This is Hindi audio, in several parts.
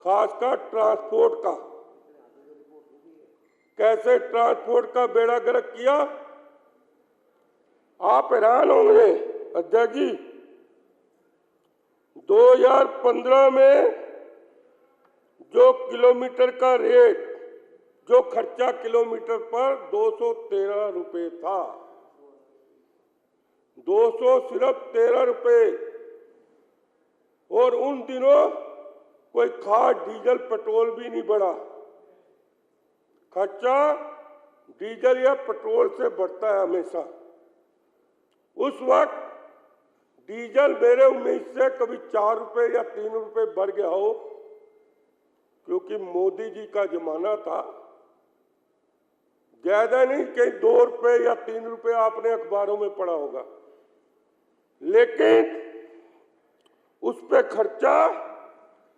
खासकर ट्रांसपोर्ट का। कैसे ट्रांसपोर्ट का बेड़ा गर्क किया, आप हैरान होंगे अध्यक्ष जी। 2015 में जो किलोमीटर का रेट, जो खर्चा किलोमीटर पर 213 रुपए था, 200 सिर्फ 13 रुपए। और उन दिनों कोई खास डीजल पेट्रोल भी नहीं बढ़ा। खर्चा डीजल या पेट्रोल से बढ़ता है हमेशा। उस वक्त डीजल मेरे उम्मीद से कभी 4 रुपए या 3 रुपए बढ़ गया हो, क्योंकि मोदी जी का जमाना था। ज्यादा नहीं, कहीं 2 रुपए या 3 रुपए आपने अखबारों में पढ़ा होगा। लेकिन उस पे खर्चा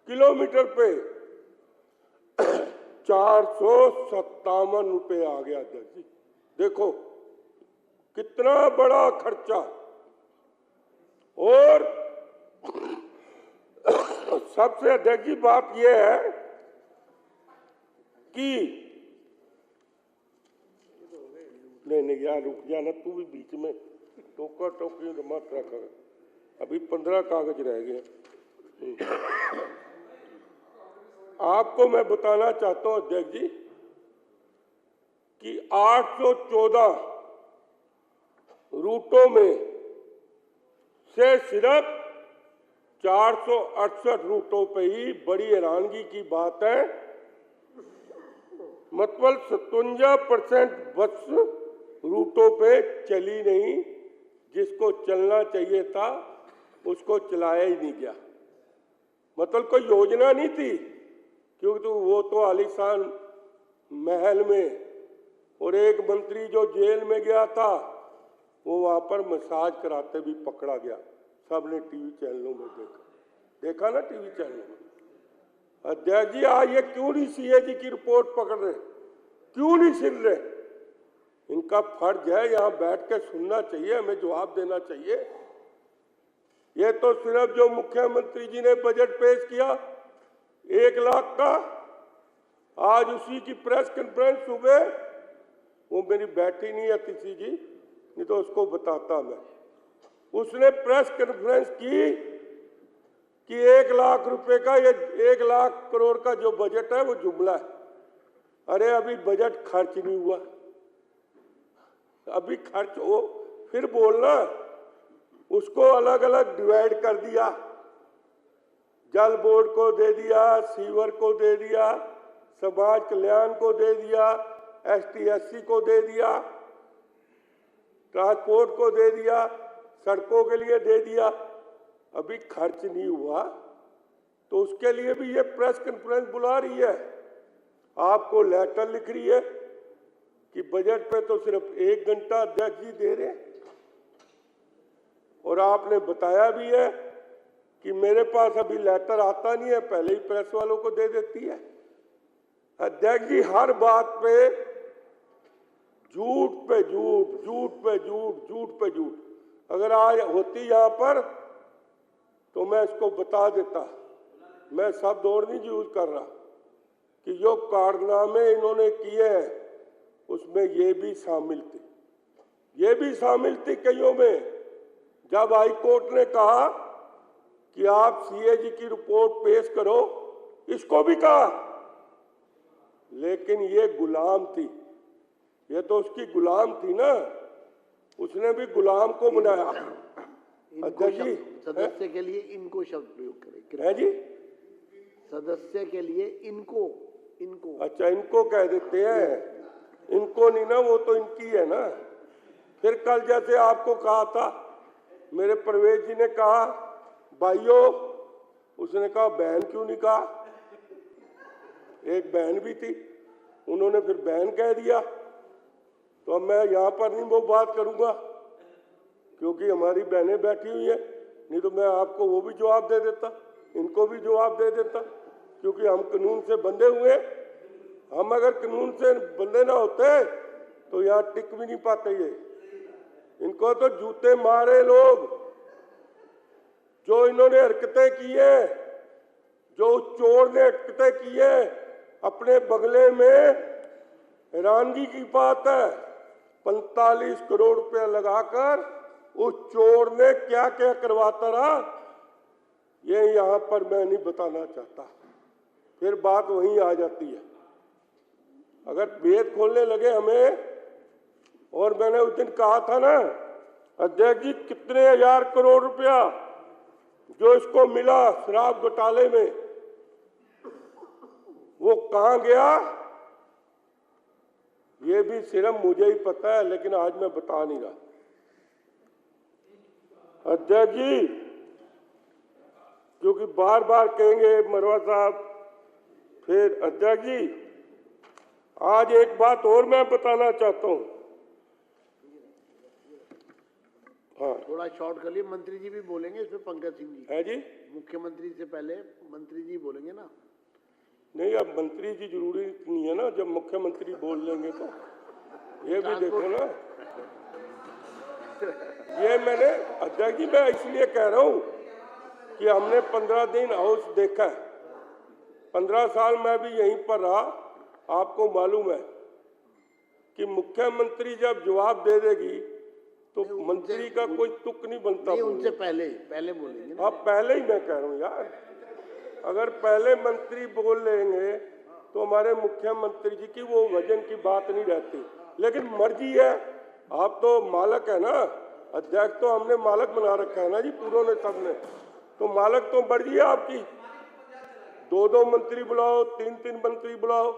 किलोमीटर पे 457 रुपए आ गया अध्यक्ष जी। देखो कितना बड़ा खर्चा। और सबसे अध्यक्ष जी बात यह है कि नहीं यार, रुक जाना तू भी बीच में, टोका टोकी मत रखा। अभी 15 कागज रह गए। आपको मैं बताना चाहता हूं अध्यक्ष जी कि 814 रूटों में से सिर्फ 468 रूटों पे ही, बड़ी हैरानगी की बात है, मतलब 57% बस रूटों पे चली नहीं। जिसको चलना चाहिए था उसको चलाया ही नहीं गया। मतलब कोई योजना नहीं थी, क्योंकि तो वो तो आलीशान महल में, और एक मंत्री जो जेल में गया था वो वहां पर मसाज कराते भी पकड़ा गया। सबने टीवी चैनलों में देखा ना, टीवी चैनलों में। अध्यक्ष जी आज ये क्यों नहीं सीएजी की रिपोर्ट पकड़ रहे, क्यों नहीं सुन रहे? इनका फर्ज है यहां बैठ के सुनना चाहिए, हमें जवाब देना चाहिए। ये तो सिर्फ जो मुख्यमंत्री जी ने बजट पेश किया 1 लाख का, आज उसी की प्रेस कॉन्फ्रेंस सुबह, वो मेरी बैठी नहीं है किसी जी, नहीं तो उसको बताता मैं। उसने प्रेस कॉन्फ्रेंस की कि 1 लाख रुपए का, ये 1 लाख करोड़ का जो बजट है वो जुमला है। अरे अभी बजट खर्च नहीं हुआ, अभी खर्च हो फिर बोलना। उसको अलग अलग डिवाइड कर दिया, जल बोर्ड को दे दिया, सीवर को दे दिया, समाज कल्याण को दे दिया, एसटी एससी को दे दिया, ट्रांसपोर्ट को दे दिया, सड़कों के लिए दे दिया। अभी खर्च नहीं हुआ तो उसके लिए भी ये प्रेस कॉन्फ्रेंस बुला रही है, आपको लेटर लिख रही है कि बजट पे तो सिर्फ 1 घंटा अध्यक्ष जी दे रहे। और आपने बताया भी है कि मेरे पास अभी लेटर आता नहीं है, पहले ही प्रेस वालों को दे देती है। अध्यक्ष जी हर बात पे झूठ पे झूठ, झूठ पे झूठ, झूठ पे झूठ। अगर आज होती यहां पर तो मैं इसको बता देता। मैं शब्द और नहीं यूज कर रहा कि जो कारनामे इन्होंने किए हैं उसमें ये भी शामिल थी, ये भी शामिल थी कईयों में। जब हाई कोर्ट ने कहा कि आप सीएजी की रिपोर्ट पेश करो, इसको भी कहा, लेकिन ये गुलाम थी, ये तो उसकी गुलाम थी ना, उसने भी गुलाम को बनाया। अध्यक्ष जी सदस्य के लिए इनको शब्द प्रयोग करें है जी, सदस्य के लिए इनको, इनको अच्छा इनको कह देते हैं, इनको नहीं ना, वो तो इनकी है ना। फिर कल जैसे आपको कहा था, मेरे परवेज जी ने कहा भाइयों, उसने कहा बहन क्यों नहीं कहा, एक बहन भी थी, उन्होंने फिर बहन कह दिया। तो अब मैं यहाँ पर नहीं वो बात करूँगा क्योंकि हमारी बहनें बैठी हुई हैं, नहीं तो मैं आपको वो भी जवाब दे देता, इनको भी जवाब दे देता, क्योंकि हम कानून से बंधे हुए। हम अगर कानून से बंधे ना होते तो यहाँ टिक भी नहीं पाते। ये इनको तो जूते मारे लोग, जो इन्होंने हरकतें की है, जो चोर ने तय किए अपने बगले में, हैरानगी की बात है 45 करोड़ रुपया लगाकर उस चोर ने क्या क्या करवाता रहा, ये यहां पर मैं नहीं बताना चाहता, फिर बात वहीं आ जाती है। अगर भेद खोलने लगे हमें, और मैंने उस दिन कहा था ना अध्यक्ष जी, कितने हजार करोड़ रुपया जो इसको मिला शराब घोटाले में, वो कहां गया, ये भी सिर्फ मुझे ही पता है, लेकिन आज मैं बता नहीं रहा। अध्यक्ष जी, क्योंकि बार बार कहेंगे मरवा साहब, फिर अध्यक्ष जी आज एक बात और मैं बताना चाहता हूं। हाँ, थोड़ा शॉर्ट कर लिए, मंत्री जी भी बोलेंगे इसमें, पंकज सिंह जी है जी। मुख्यमंत्री से पहले मंत्री जी बोलेंगे ना। नहीं, अब मंत्री जी जरूरी नहीं है ना, जब मुख्यमंत्री बोल लेंगे तो ये भी देखो ना। ये मैंने अध्यक्ष जी, मैं इसलिए कह रहा हूं कि हमने 15 दिन हाउस देखा है, 15 साल मैं भी यहीं पर रहा, आपको मालूम है कि मुख्यमंत्री जब जवाब दे देगी तो मंत्री का कोई तुक नहीं बनता। नहीं, उनसे पहले बोलेंगे ना। हाँ, पहले ही मैं कह रहा हूँ यार, अगर पहले मंत्री बोल लेंगे तो हमारे मुख्यमंत्री जी की वो वजन की बात नहीं रहती। लेकिन मर्जी है, आप तो मालक है ना अध्यक्ष, तो हमने मालक बना रखा है ना जी पूरों ने, सबने, तो मालक तो मर्जी है आपकी। 2-2 मंत्री बुलाओ, 3-3 मंत्री बुलाओ,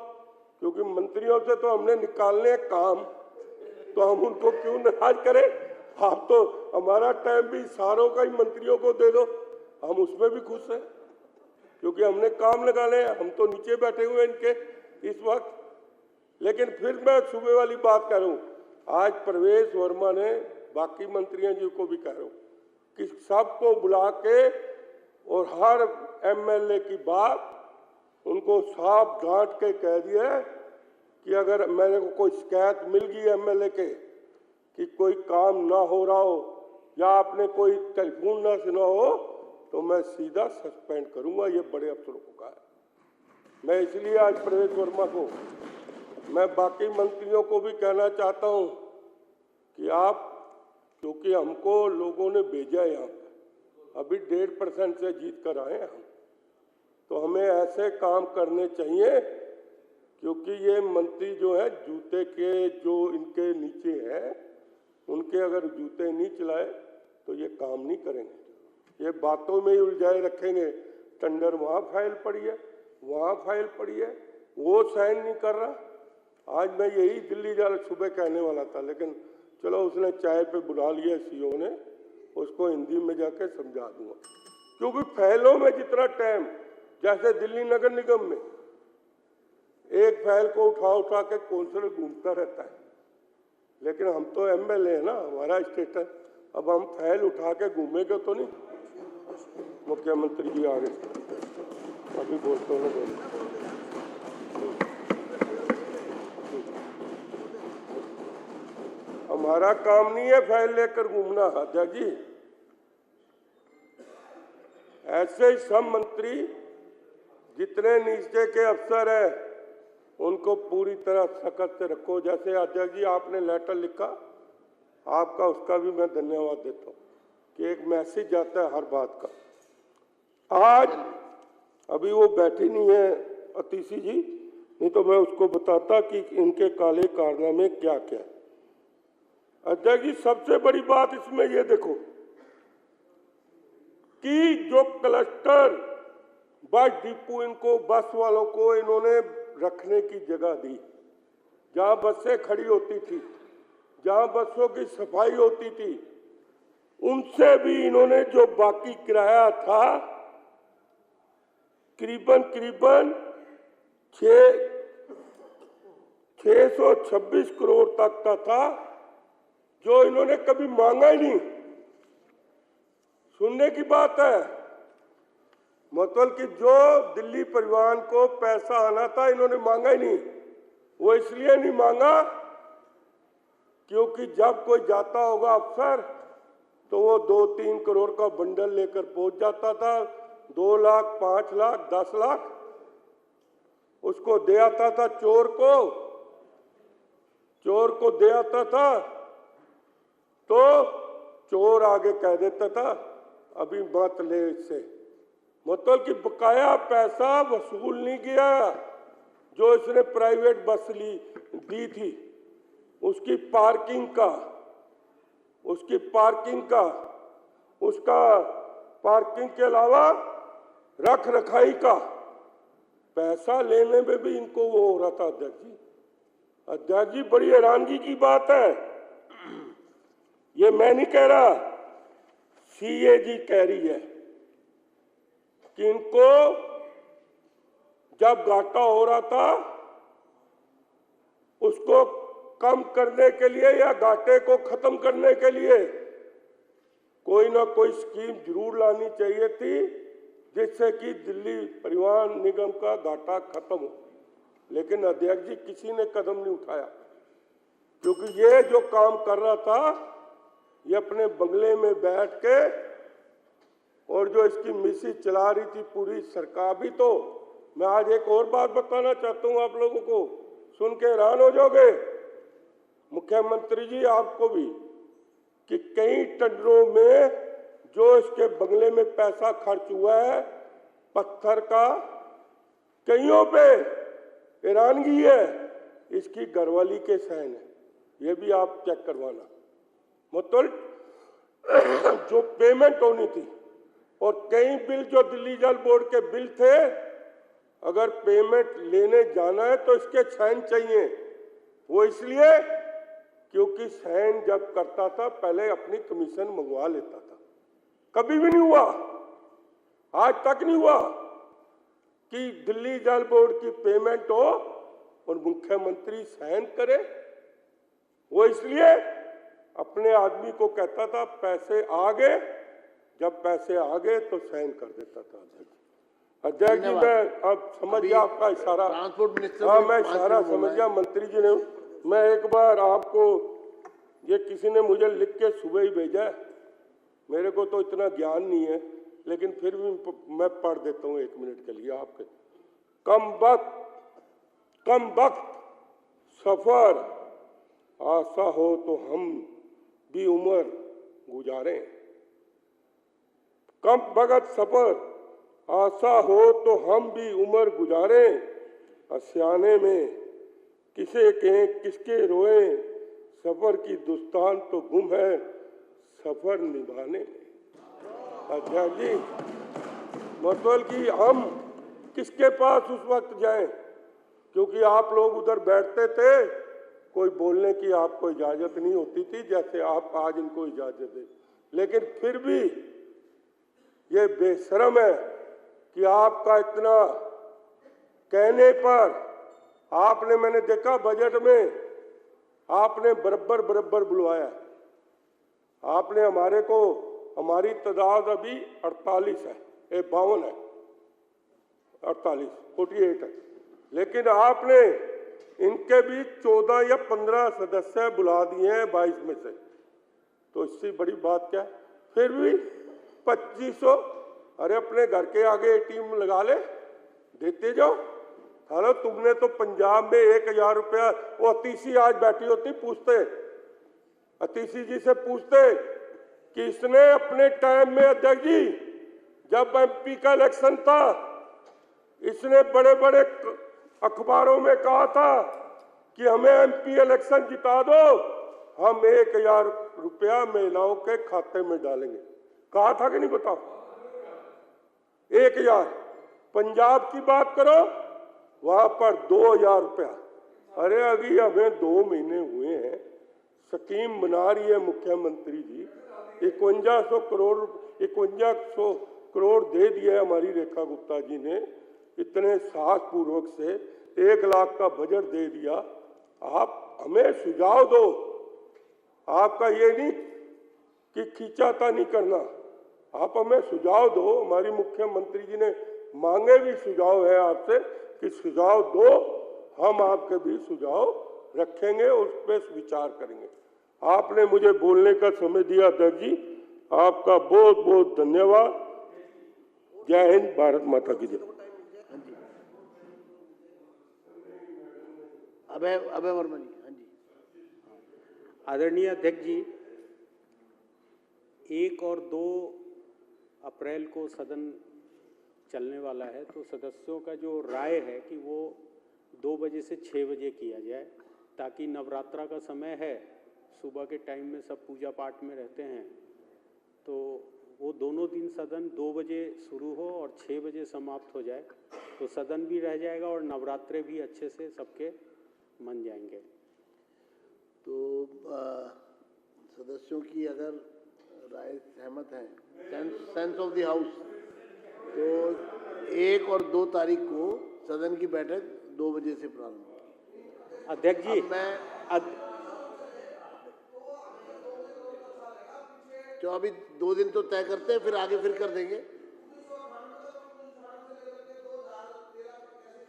क्योंकि मंत्रियों से तो हमने निकालने काम, तो हम उनको क्यों नाराज करें। आप तो हमारा टाइम भी सारों का ही मंत्रियों को दे दो, हम उसमें भी खुश हैं, क्योंकि हमने काम लगाने हैं, हम तो नीचे बैठे हुए इनके इस वक्त। लेकिन फिर मैं सुबह वाली बात कर रहा हूँ, आज प्रवेश वर्मा ने बाकी मंत्रियों जी को भी कह रहा हूँ कि सबको बुला के और हर एमएलए की बात उनको साफ डांट के कह दिया कि अगर मेरे को कोई शिकायत मिल गई एमएलए के कि कोई काम ना हो रहा हो या आपने कोई टेलीफोन ना सुना हो तो मैं सीधा सस्पेंड करूंगा। ये बड़े अफसरों को कहा है। मैं इसलिए आज प्रवेश वर्मा को, मैं बाकी मंत्रियों को भी कहना चाहता हूं कि आप, क्योंकि हमको लोगों ने भेजा यहाँ पर, अभी 1.5% से जीत कर आए हम, तो हमें ऐसे काम करने चाहिए, क्योंकि ये मंत्री जो है जूते के जो इनके नीचे है, उनके अगर जूते नहीं चलाए तो ये काम नहीं करेंगे, ये बातों में ही उलझाए रखेंगे। टेंडर वहाँ फाइल पड़ी है, वहाँ फाइल पड़ी है, वो साइन नहीं कर रहा। आज मैं यही दिल्ली जा सुबह कहने वाला था, लेकिन चलो उसने चाय पे बुला लिया सीओ ने, उसको हिंदी में जाके समझा दूंगा। क्योंकि फाइलों में जितना टाइम, जैसे दिल्ली नगर निगम में एक फाइल को उठा के कौंसलर घूमता रहता है, लेकिन हम तो एमएलए है ना, हमारा स्टेटस, अब हम फाइल उठा के घूमेंगे तो नहीं। मुख्यमंत्री जी आ गए, अभी बोलते हैं। हमारा काम नहीं है फाइल लेकर घूमना अध्यक्ष जी। ऐसे ही सब मंत्री जितने नीचे के अफसर हैं उनको पूरी तरह सख्त से रखो। जैसे अध्यक्ष जी आपने लेटर लिखा, आपका उसका भी मैं धन्यवाद देता हूँ कि एक मैसेज जाता है हर बात का। आज अभी वो बैठी नहीं है अतिशी जी, नहीं तो मैं उसको बताता कि इनके काले कारनामे क्या क्या है। अध्यक्ष जी सबसे बड़ी बात इसमें ये देखो कि जो क्लस्टर बस डिपो, इनको बस वालों को इन्होंने रखने की जगह दी, जहां बसें खड़ी होती थी, जहां बसों की सफाई होती थी, उनसे भी इन्होंने जो बाकी किराया था करीबन 626 करोड़ तक का था, जो इन्होंने कभी मांगा ही नहीं। सुनने की बात है, मतलब कि जो दिल्ली परिवहन को पैसा आना था इन्होंने मांगा ही नहीं। वो इसलिए नहीं मांगा क्योंकि जब कोई जाता होगा अफसर तो वो 2-3 करोड़ का बंडल लेकर पहुंच जाता था, 2 लाख, 5 लाख, 10 लाख उसको दे आता था, चोर को दे आता था, तो चोर आगे कह देता था अभी मत ले इससे। मतलब कि बकाया पैसा वसूल नहीं किया जो इसने प्राइवेट बस दी थी, उसकी पार्किंग का, उसका पार्किंग के अलावा रख रखाई का पैसा लेने में भी इनको वो हो रहा था। अध्यक्ष जी बड़ी हैरानगी की बात है, ये मैं नहीं कह रहा, सीएजी कह रही है कि इनको जब घाटा हो रहा था उसको कम करने के लिए या घाटे को खत्म करने के लिए कोई ना कोई स्कीम जरूर लानी चाहिए थी जिससे कि दिल्ली परिवहन निगम का घाटा खत्म हो। लेकिन अध्यक्ष जी किसी ने कदम नहीं उठाया, क्योंकि ये जो काम कर रहा था ये अपने बंगले में बैठ के, और जो इसकी मिसी चला रही थी पूरी सरकार भी। तो मैं आज एक और बात बताना चाहता हूं आप लोगों को, सुन के हैरान हो जाओगे मुख्यमंत्री जी, आपको भी, कि कई टेंडरों में जो इसके बंगले में पैसा खर्च हुआ है पत्थर का, कईयों पे हैरानगी है इसकी घरवाली के साइन है, ये भी आप चेक करवाना। मतलब जो पेमेंट होनी थी, और कई बिल जो दिल्ली जल बोर्ड के बिल थे, अगर पेमेंट लेने जाना है तो इसके साइन चाहिए। वो इसलिए क्योंकि साइन जब करता था पहले अपनी कमीशन मंगवा लेता था। कभी भी नहीं हुआ, आज तक नहीं हुआ कि दिल्ली जल बोर्ड की पेमेंट हो और मुख्यमंत्री साइन करे। वो इसलिए अपने आदमी को कहता था पैसे आ गए, जब पैसे आ गए तो साइन कर देता था। अध्यक्ष जी मैं अब समझ गया आपका इशारा, ट्रांसपोर्ट मिनिस्टर, हाँ मैं इशारा समझ गया मंत्री जी ने। मैं एक बार आपको, ये किसी ने मुझे लिख के सुबह ही भेजा है, मेरे को तो इतना ज्ञान नहीं है, लेकिन फिर भी मैं पढ़ देता हूँ 1 मिनट के लिए आपके। कम वक्त सफर आशा हो तो हम भी उम्र गुजारें, कम वक्त सफर आशा हो तो हम भी उम्र गुजारें, असियाने में किसे कहें किसके रोए, सफर की दुस्तान तो गुम है सफर निभाने में। अध्यक्ष जी मतलब कि हम किसके पास उस वक्त जाएं, क्योंकि आप लोग उधर बैठते थे, कोई बोलने की आपको इजाजत नहीं होती थी जैसे आप आज इनको इजाजत दे। लेकिन फिर भी ये बेशर्म है कि आपका इतना कहने पर आपने, मैंने देखा बजट में आपने बराबर बुलवाया। आपने हमारे को, हमारी तादाद अभी 48 है, 52 है, 48 है, लेकिन आपने इनके भी 14 या 15 सदस्य बुला दिए हैं 22 में से, तो इससे बड़ी बात क्या? फिर भी 2500, अरे अपने घर के आगे ATM लगा ले, देते जाओ। हेलो, तुमने तो पंजाब में 1000 रुपया, वो अतीसी आज बैठी होती, पूछते अतीसी जी से पूछते कि इसने अपने टाइम में, अध्यक्ष जी जब MP का इलेक्शन था, इसने बड़े बड़े अखबारों में कहा था कि हमें MP इलेक्शन जिता दो, हम 1000 रुपया महिलाओं के खाते में डालेंगे। कहा था कि नहीं बताओ? 1000। पंजाब की बात करो, वहां पर 2000 रुपया। अरे अभी हमें 2 महीने हुए हैं, स्कीम बना रही है मुख्यमंत्री जी, 5100 करोड़ दे दिया हमारी रेखा गुप्ता जी ने, इतने साहस पूर्वक से 1 लाख का बजट दे दिया। आप हमें सुझाव दो, आपका ये नहीं कि खींचाता नहीं करना, आप हमें सुझाव दो। हमारी मुख्यमंत्री जी ने मांगे भी सुझाव है आपसे कि सुझाव दो, हम आपके भी सुझाव रखेंगे, उस पर विचार करेंगे। आपने मुझे बोलने का समय दिया अध्यक्ष जी, आपका बहुत बहुत धन्यवाद। जय हिंद, भारत माता की जय। अभय वर्मा जी, हाँ जी। आदरणीय अध्यक्ष जी, 1 और 2 अप्रैल को सदन चलने वाला है, तो सदस्यों का जो राय है कि वो 2 बजे से 6 बजे किया जाए, ताकि नवरात्रा का समय है, सुबह के टाइम में सब पूजा पाठ में रहते हैं, तो वो दोनों दिन सदन 2 बजे शुरू हो और 6 बजे समाप्त हो जाए, तो सदन भी रह जाएगा और नवरात्रे भी अच्छे से सबके मन जाएंगे। तो सदस्यों की अगर राय सहमत है, सेंस ऑफ द हाउस, तो 1 और 2 तारीख को सदन की बैठक 2 बजे से प्रारंभ होगी। अध्यक्ष जी, तो अभी 2 दिन तो तय करते हैं, फिर आगे फिर कर देंगे।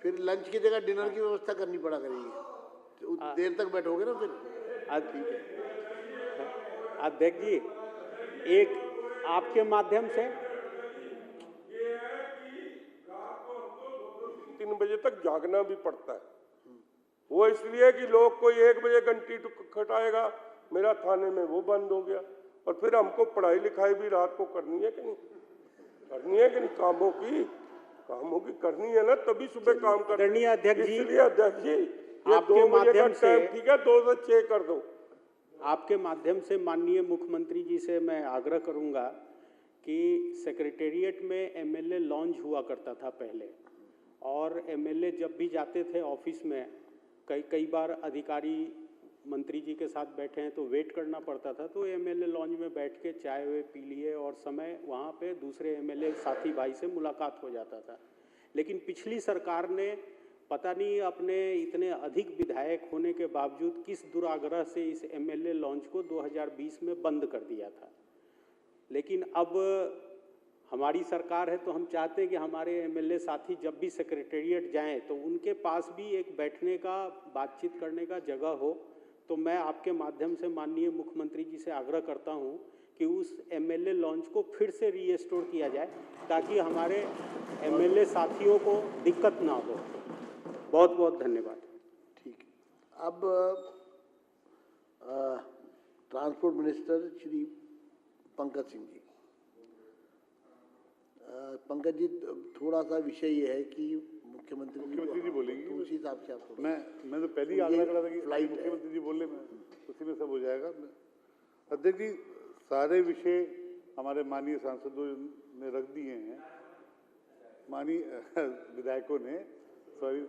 फिर लंच की जगह डिनर की व्यवस्था करनी पड़ा करेगी, तो देर तक बैठोगे ना फिर। ठीक है अध्यक्ष जी, एक आपके माध्यम से 3 बजे तक जागना भी पड़ता है। वो इसलिए कि लोग कोई 1 बजे घंटी खटाएगा, मेरा थाने में वो बंद हो गया, और फिर हमको पढ़ाई लिखाई भी रात को करनी है कि नहीं, करनी है कि नहीं, कामों की करनी है ना, तभी सुबह काम करनी है। अध्यक्ष जी, इसलिए अध्यक्ष जी, ये आपके 2 बजे का माध्यम से टाइम ठीक है, 2 से 6 कर दो। आपके माध्यम से माननीय मुख्यमंत्री जी से मैं आग्रह करूंगा कि सेक्रेटेरिएट में एमएलए लॉन्च हुआ करता था पहले, और एमएलए जब भी जाते थे ऑफिस में, कई बार अधिकारी मंत्री जी के साथ बैठे हैं तो वेट करना पड़ता था, तो एमएलए लॉन्च में बैठ के चाय वे पी लिए और समय वहाँ पे दूसरे एमएलए साथी भाई से मुलाकात हो जाता था। लेकिन पिछली सरकार ने पता नहीं अपने इतने अधिक विधायक होने के बावजूद किस दुराग्रह से इस एमएलए लॉन्च को 2020 में बंद कर दिया था। लेकिन अब हमारी सरकार है, तो हम चाहते हैं कि हमारे एमएलए साथी जब भी सेक्रेटेरिएट जाएं तो उनके पास भी एक बैठने का, बातचीत करने का जगह हो। तो मैं आपके माध्यम से माननीय मुख्यमंत्री जी से आग्रह करता हूं कि उस एमएलए लॉन्च को फिर से रीस्टोर किया जाए, ताकि हमारे एमएलए साथियों को दिक्कत ना हो। बहुत बहुत धन्यवाद। ठीक है। अब ट्रांसपोर्ट मिनिस्टर श्री पंकज सिंह जी। पंकज जी, थोड़ा सा विषय ये है कि मुख्यमंत्री जी बोलेंगे, तो उसी हिसाब से आप मैं तो पहले ही आग्रह करा था कि मुख्यमंत्री जी बोले, मैं उसी में सब हो जाएगा। अध्यक्ष जी, सारे विषय हमारे माननीय सांसदों ने रख दिए हैं, माननीय विधायकों ने, सॉरी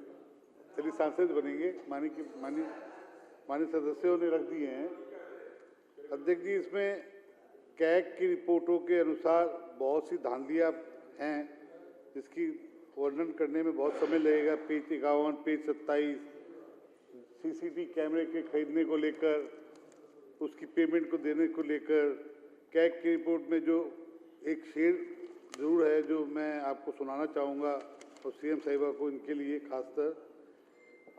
चलिए सांसद बनेंगे, माननीय सदस्यों ने रख दिए हैं। अध्यक्ष जी, इसमें कैग की रिपोर्टों के अनुसार बहुत सी धांधलियाँ हैं, जिसकी वर्णन करने में बहुत समय लगेगा। पेज 51, पेज 27, सीसीटीवी कैमरे के खरीदने को लेकर, उसकी पेमेंट को देने को लेकर, कैग की रिपोर्ट में जो एक शेर जरूर है जो मैं आपको सुनाना चाहूँगा, और सीएम साहिबा को इनके लिए खासकर,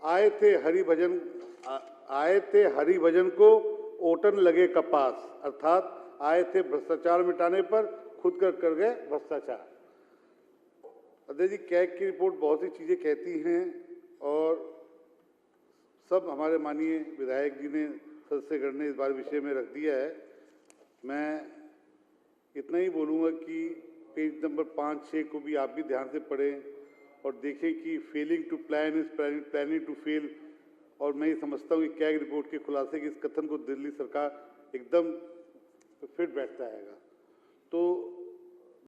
आए थे हरिभजन को ओटन लगे कपास, अर्थात आए थे भ्रष्टाचार मिटाने पर खुद कर गए भ्रष्टाचार। अध्यक्ष जी, कैग की रिपोर्ट बहुत सी चीज़ें कहती हैं, और सब हमारे माननीय विधायक जी ने, सदस्यगण ने इस बार विषय में रख दिया है। मैं इतना ही बोलूँगा कि पेज नंबर 5-6 को भी आप भी ध्यान से पढ़ें और देखें कि failing to plan is planning to fail. और मैं ये समझता हूँ कि कैग रिपोर्ट के खुलासे के इस कथन को दिल्ली सरकार एकदम फिट बैठता है। तो